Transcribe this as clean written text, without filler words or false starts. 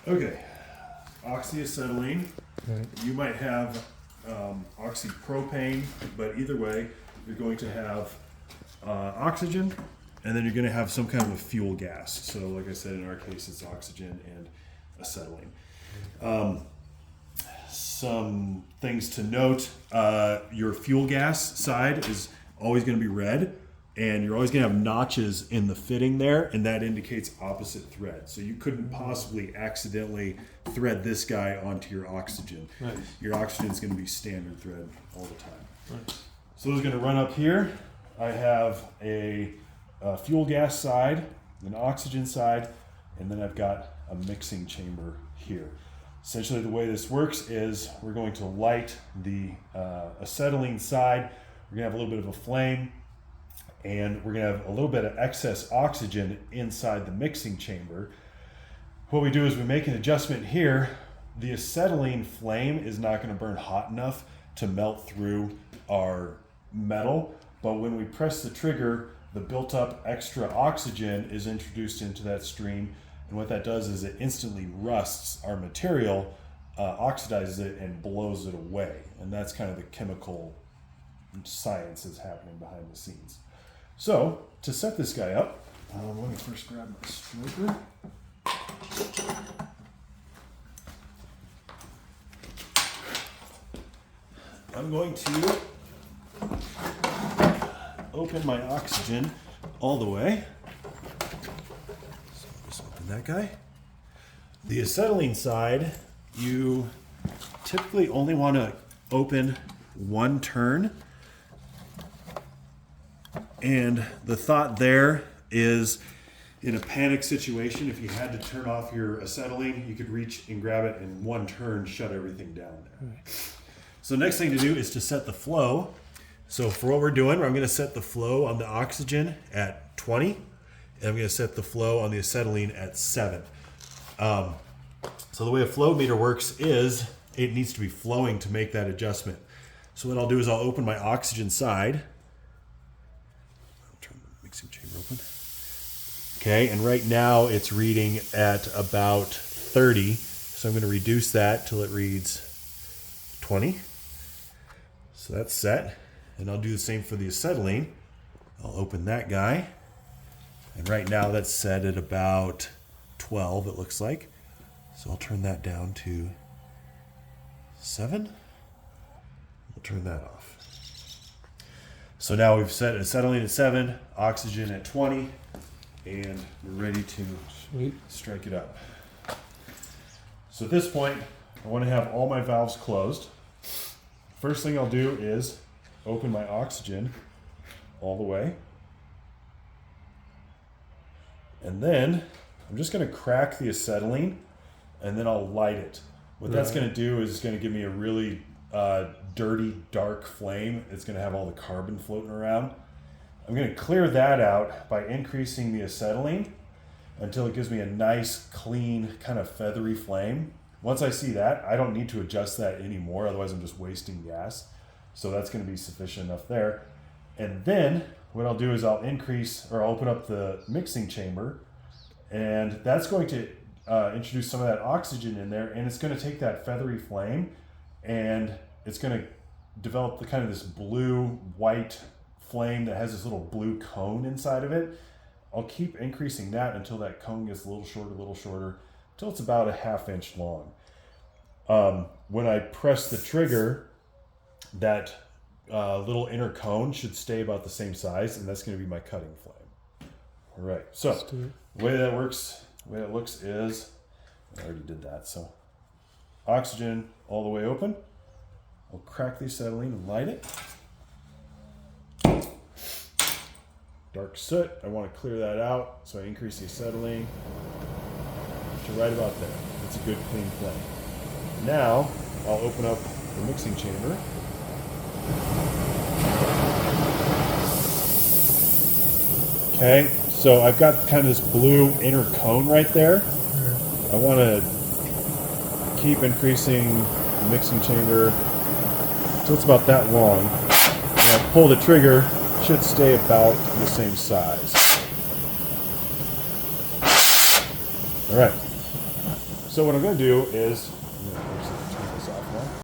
Okay, oxyacetylene. Right. You might have oxypropane, but either way, you're going to have oxygen, and then you're going to have some kind of a fuel gas. So, like I said, in our case, it's oxygen and acetylene. Some things to note: your fuel gas side is always going to be red, and you're always going to have notches in the fitting there, and that indicates opposite thread. So you couldn't possibly accidentally thread this guy onto your oxygen. Right. Your oxygen is going to be standard thread all the time. Right. So those are going to run up here. I have a fuel gas side, an oxygen side, and then I've got a mixing chamber here. Essentially the way this works is we're going to light the acetylene side. We're going to have a little bit of a flame, and we're going to have a little bit of excess oxygen inside the mixing chamber. What we do is we make an adjustment here. The acetylene flame is not going to burn hot enough to melt through our metal, but when we press the trigger, the built up extra oxygen is introduced into that stream, and what that does is it instantly rusts our material, oxidizes it, and blows it away. And that's kind of the chemical science that's happening behind the scenes. So to set this guy up, let me first grab my striker. I'm going to open my oxygen all the way. So just open that guy. The acetylene side, you typically only want to open one turn. And the thought there is, in a panic situation, if you had to turn off your acetylene, you could reach and grab it in one turn, shut everything down there. So the next thing to do is to set the flow. So for what we're doing, I'm going to set the flow on the oxygen at 20, and I'm going to set the flow on the acetylene at 7. So the way a flow meter works is it needs to be flowing to make that adjustment. So what I'll do is I'll open my oxygen side. I'll turn the mixing chamber open. Okay, and right now it's reading at about 30. So I'm going to reduce that till it reads 20. So that's set. And I'll do the same for the acetylene. I'll open that guy. And right now that's set at about 12, it looks like. So I'll turn that down to 7. We'll turn that off. So now we've set acetylene at 7, oxygen at 20, and we're ready to strike it up. So at this point, I want to have all my valves closed. First thing I'll do is open my oxygen all the way. And then I'm just going to crack the acetylene, and then I'll light it. What that's going to do is it's going to give me a really dirty, dark flame. It's going to have all the carbon floating around. I'm going to clear that out by increasing the acetylene until it gives me a nice, clean, kind of feathery flame. Once I see that, I don't need to adjust that anymore, otherwise I'm just wasting gas. So that's going to be sufficient enough there. And then what I'll do is I'll open up the mixing chamber, and that's going to introduce some of that oxygen in there, and it's going to take that feathery flame, and it's going to develop the kind of this blue-white flame that has this little blue cone inside of it. I'll keep increasing that until that cone gets a little shorter, until it's about a ½ inch long. When I press the trigger, that little inner cone should stay about the same size, and that's going to be my cutting flame. All right, so the way that works, the way it looks is, I already did that, so oxygen all the way open. I'll crack the acetylene and light it. Dark soot, I want to clear that out, so I increase the acetylene to right about there. That's a good clean flame. Now, I'll open up the mixing chamber. Okay, so I've got kind of this blue inner cone right there. I want to keep increasing the mixing chamber until it's about that long. When I pull the trigger, it should stay about the same size. All right. So what I'm going to do is, I'm going to push